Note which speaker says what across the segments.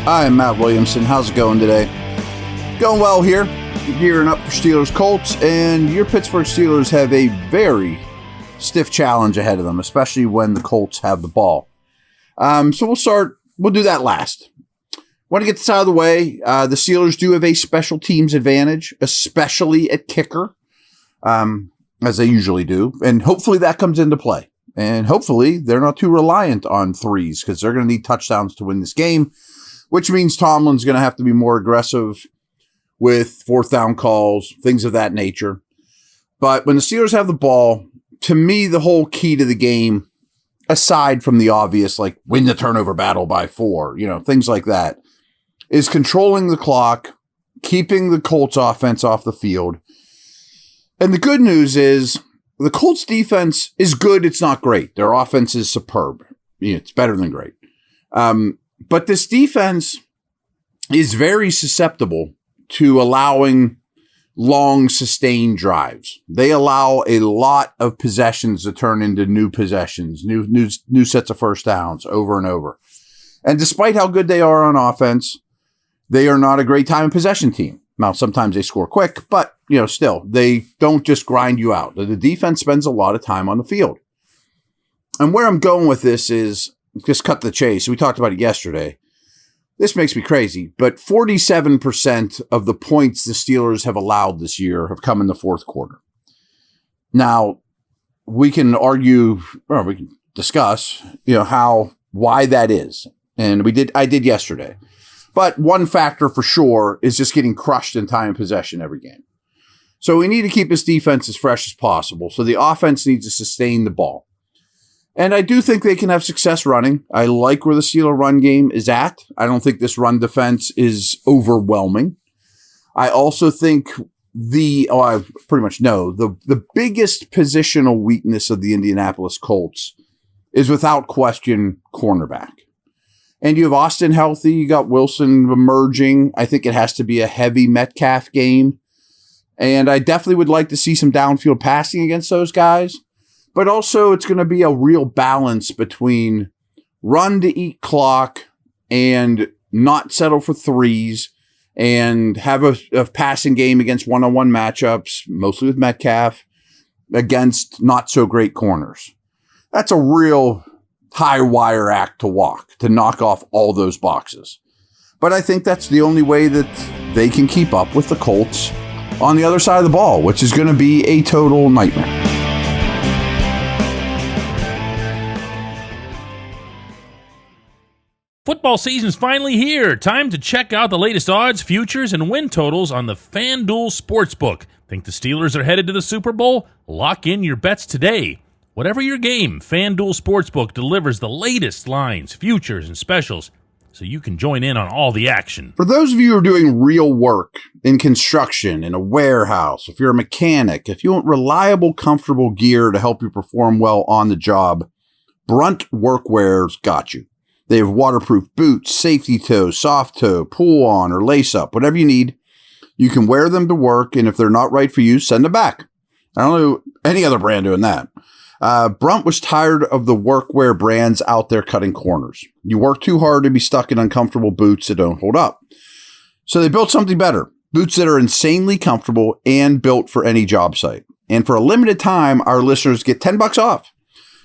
Speaker 1: I'm Matt Williamson. How's it going today? Going well here. Gearing up for Steelers Colts, and your Pittsburgh Steelers have a very stiff challenge ahead of them, especially when the Colts have the ball. So we'll do that last. Want to get this out of the way. The Steelers do have a special teams advantage, especially at kicker, as they usually do, and hopefully that comes into play. And hopefully they're not too reliant on threes because they're going to need touchdowns to win this game, which means Tomlin's going to have to be more aggressive with fourth down calls, things of that nature. But when the Steelers have the ball, to me, the whole key to the game, aside from the obvious, like win the turnover battle by 4, things like that, is controlling the clock, keeping the Colts offense off the field. And the good news is the Colts defense is good. It's not great. Their offense is superb. It's better than great. But this defense is very susceptible to allowing long, sustained drives. They allow a lot of possessions to turn into new possessions, new sets of first downs over and over. And despite how good they are on offense, they are not a great time and possession team. Now, sometimes they score quick, but, still, they don't just grind you out. The defense spends a lot of time on the field. And where I'm going with this is, just cut to the chase. We talked about it yesterday. This makes me crazy, but 47% of the points the Steelers have allowed this year have come in the fourth quarter. Now, we can argue, or we can discuss, why that is. And I did yesterday. But one factor for sure is just getting crushed in time and possession every game. So we need to keep this defense as fresh as possible. So the offense needs to sustain the ball. And I do think they can have success running. I like where the Steeler run game is at. I don't think this run defense is overwhelming. I also think I pretty much know the biggest positional weakness of the Indianapolis Colts is without question cornerback. And you have Austin healthy. You got Wilson emerging. I think it has to be a heavy Metcalf game. And I definitely would like to see some downfield passing against those guys. But also it's going to be a real balance between run to eat clock and not settle for threes and have a passing game against one-on-one matchups, mostly with Metcalf, against not so great corners. That's a real high wire act to walk, to knock off all those boxes. But I think that's the only way that they can keep up with the Colts on the other side of the ball, which is going to be a total nightmare.
Speaker 2: Football season's finally here. Time to check out the latest odds, futures, and win totals on the FanDuel Sportsbook. Think the Steelers are headed to the Super Bowl? Lock in your bets today. Whatever your game, FanDuel Sportsbook delivers the latest lines, futures, and specials, so you can join in on all the action.
Speaker 1: For those of you who are doing real work in construction, in a warehouse, if you're a mechanic, if you want reliable, comfortable gear to help you perform well on the job, Brunt Workwear's got you. They have waterproof boots, safety toe, soft toe, pull on, or lace up, whatever you need. You can wear them to work, and if they're not right for you, send them back. I don't know any other brand doing that. Brunt was tired of the workwear brands out there cutting corners. You work too hard to be stuck in uncomfortable boots that don't hold up. So they built something better. Boots that are insanely comfortable and built for any job site. And for a limited time, our listeners get $10 off.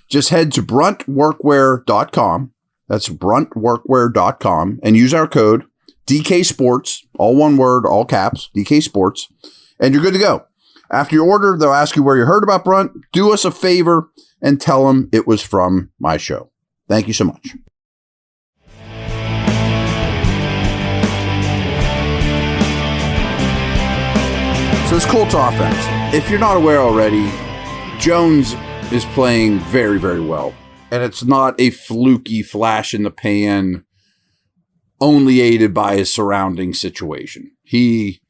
Speaker 1: Just head to bruntworkwear.com. That's bruntworkwear.com and use our code DK Sports, all one word, all caps, DK Sports, and you're good to go. After your order, they'll ask you where you heard about Brunt. Do us a favor and tell them it was from my show. Thank you so much. So this Colts offense, if you're not aware already, Jones is playing very, very well. And it's not a fluky flash in the pan, only aided by his surrounding situation. He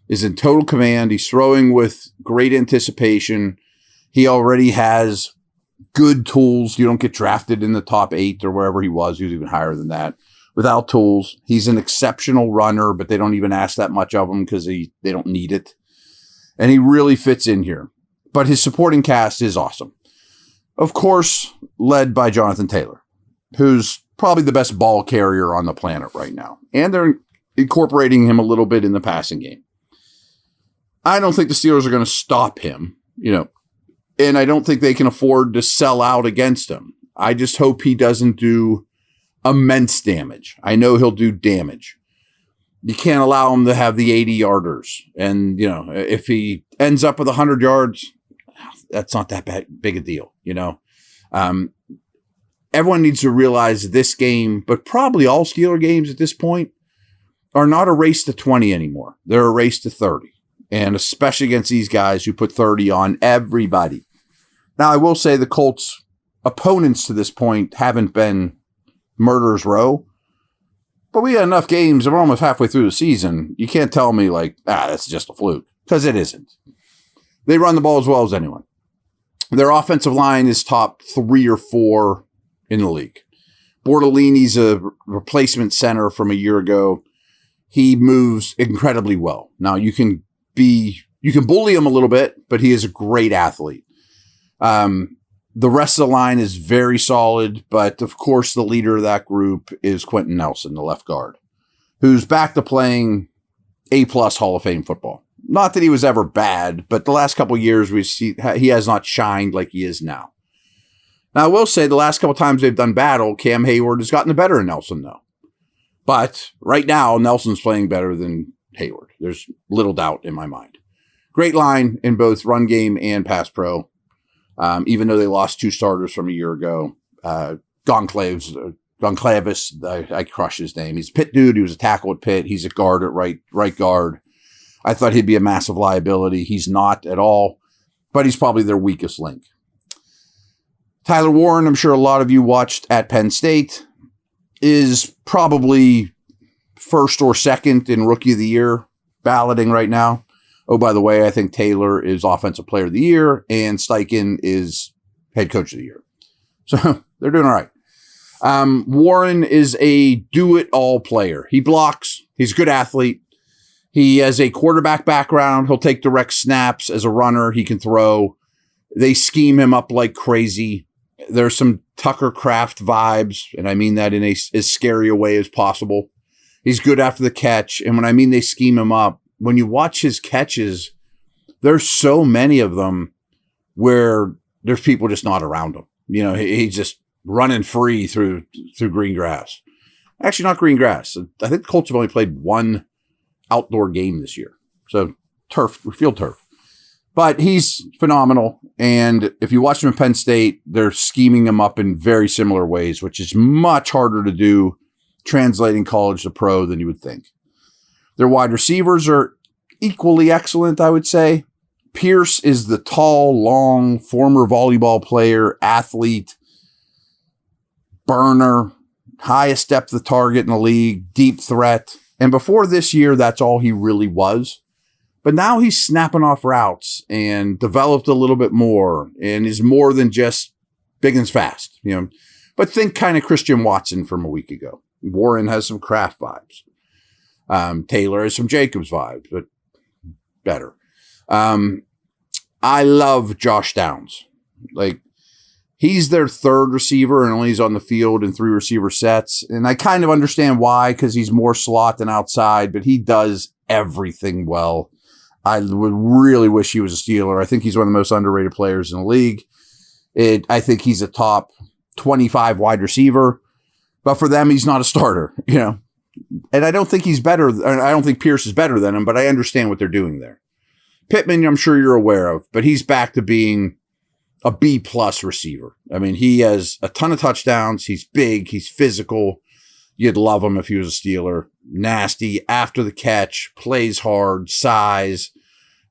Speaker 1: is in total command. He's throwing with great anticipation. He already has good tools. You don't get drafted in the top 8 or wherever he was. He was even higher than that. Without tools, he's an exceptional runner, but they don't even ask that much of him because they don't need it. And he really fits in here. But his supporting cast is awesome. Of course, led by Jonathan Taylor, who's probably the best ball carrier on the planet right now. And they're incorporating him a little bit in the passing game. I don't think the Steelers are going to stop him, and I don't think they can afford to sell out against him. I just hope he doesn't do immense damage. I know he'll do damage. You can't allow him to have the 80-yarders. And, if he ends up with 100 yards, that's not that big a deal, Everyone needs to realize this game, but probably all Steeler games at this point, are not a race to 20 anymore. They're a race to 30. And especially against these guys who put 30 on everybody. Now, I will say the Colts' opponents to this point haven't been murderer's row. But we had enough games, and we're almost halfway through the season. You can't tell me that's just a fluke. Because it isn't. They run the ball as well as anyone. Their offensive line is top 3 or 4 in the league. Bortolini's a replacement center from a year ago. He moves incredibly well. Now, you can bully him a little bit, but he is a great athlete. The rest of the line is very solid, but of course the leader of that group is Quentin Nelson, the left guard, who's back to playing A-plus Hall of Fame football. Not that he was ever bad, but the last couple of years we see he has not shined like he is now. Now, I will say the last couple of times they've done battle, Cam Hayward has gotten the better of Nelson, though. But right now, Nelson's playing better than Hayward. There's little doubt in my mind. Great line in both run game and pass pro. Even though they lost 2 starters from a year ago. Goncalves, I crushed his name. He's a Pitt dude. He was a tackle at Pitt. He's a guard at right guard. I thought he'd be a massive liability. He's not at all, but he's probably their weakest link. Tyler Warren, I'm sure a lot of you watched at Penn State, is probably first or second in Rookie of the Year balloting right now. Oh, by the way, I think Taylor is Offensive Player of the Year and Steichen is Head Coach of the Year. So they're doing all right. Warren is a do-it-all player. He blocks. He's a good athlete. He has a quarterback background. He'll take direct snaps as a runner. He can throw. They scheme him up like crazy. There's some Tucker Kraft vibes, and I mean that in as scary a way as possible. He's good after the catch, and when I mean they scheme him up, when you watch his catches, there's so many of them where there's people just not around him. He's just running free through green grass. Actually, not green grass. I think the Colts have only played 1 outdoor game this year. So field turf. But he's phenomenal. And if you watch him at Penn State, they're scheming him up in very similar ways, which is much harder to do translating college to pro than you would think. Their wide receivers are equally excellent, I would say. Pierce is the tall, long, former volleyball player, athlete, burner, highest depth of target in the league, deep threat. And before this year, that's all he really was. But now he's snapping off routes and developed a little bit more and is more than just big and fast, But think kind of Christian Watson from a week ago. Warren has some Kraft vibes. Taylor has some Jacobs vibes, but better. I love Josh Downs. He's their third receiver and only he's on the field in 3 receiver sets. And I kind of understand why, because he's more slot than outside, but he does everything well. I would really wish he was a Steeler. I think he's one of the most underrated players in the league. I think he's a top 25 wide receiver, but for them, he's not a starter, And I don't think he's better. I don't think Pierce is better than him, but I understand what they're doing there. Pittman, I'm sure you're aware of, but he's back to being a B-plus receiver. I mean, he has a ton of touchdowns. He's big. He's physical. You'd love him if he was a Steeler. Nasty, after the catch, plays hard, size.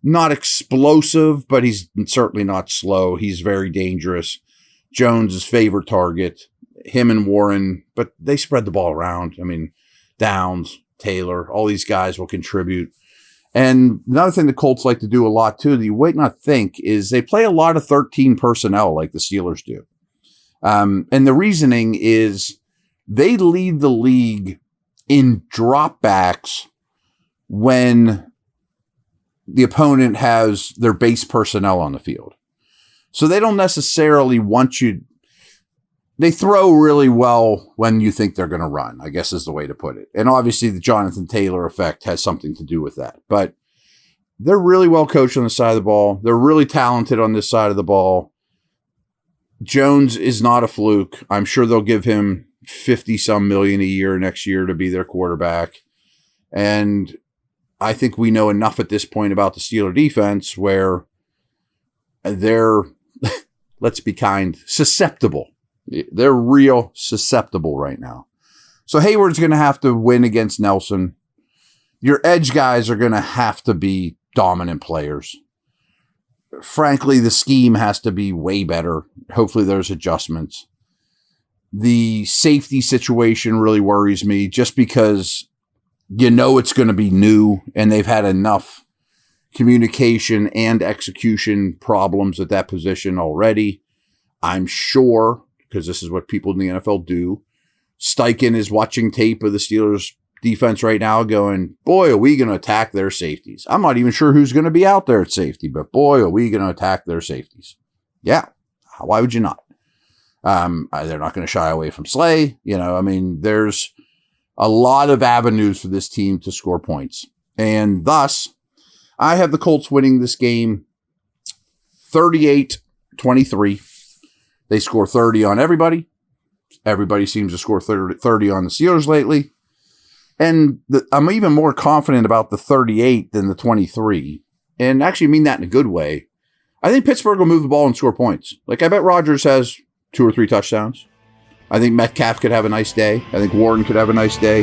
Speaker 1: Not explosive, but he's certainly not slow. He's very dangerous. Jones' favorite target. Him and Warren, but they spread the ball around. I mean, Downs, Taylor, all these guys will contribute. And another thing the Colts like to do a lot too, that you might not think, is they play a lot of 13 personnel like the Steelers do. And the reasoning is they lead the league in dropbacks when the opponent has their base personnel on the field. So they don't necessarily want you. they throw really well when you think they're going to run, I guess is the way to put it. And obviously the Jonathan Taylor effect has something to do with that. But they're really well coached on the side of the ball. They're really talented on this side of the ball. Jones is not a fluke. I'm sure they'll give him 50-some million a year next year to be their quarterback. And I think we know enough at this point about the Steeler defense where they're, let's be kind, susceptible. They're real susceptible right now. So Hayward's going to have to win against Nelson. Your edge guys are going to have to be dominant players. Frankly, the scheme has to be way better. Hopefully there's adjustments. The safety situation really worries me just because you know it's going to be new and they've had enough communication and execution problems at that position already. I'm sure, because this is what people in the NFL do, Steichen is watching tape of the Steelers defense right now going, boy, are we going to attack their safeties. I'm not even sure who's going to be out there at safety, but boy, are we going to attack their safeties. Yeah. Why would you not? They're not going to shy away from Slay. There's a lot of avenues for this team to score points. And thus, I have the Colts winning this game 38-23. They score 30 on everybody. Everybody seems to score 30 on the Steelers lately. And I'm even more confident about the 38 than the 23. And actually mean that in a good way. I think Pittsburgh will move the ball and score points. Like, I bet Rodgers has 2 or 3 touchdowns. I think Metcalf could have a nice day. I think Warren could have a nice day.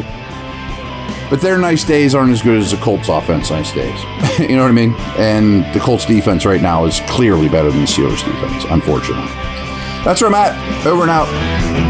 Speaker 1: But their nice days aren't as good as the Colts offense nice days. You know what I mean? And the Colts defense right now is clearly better than the Steelers defense, unfortunately. That's where I'm at. Over and out.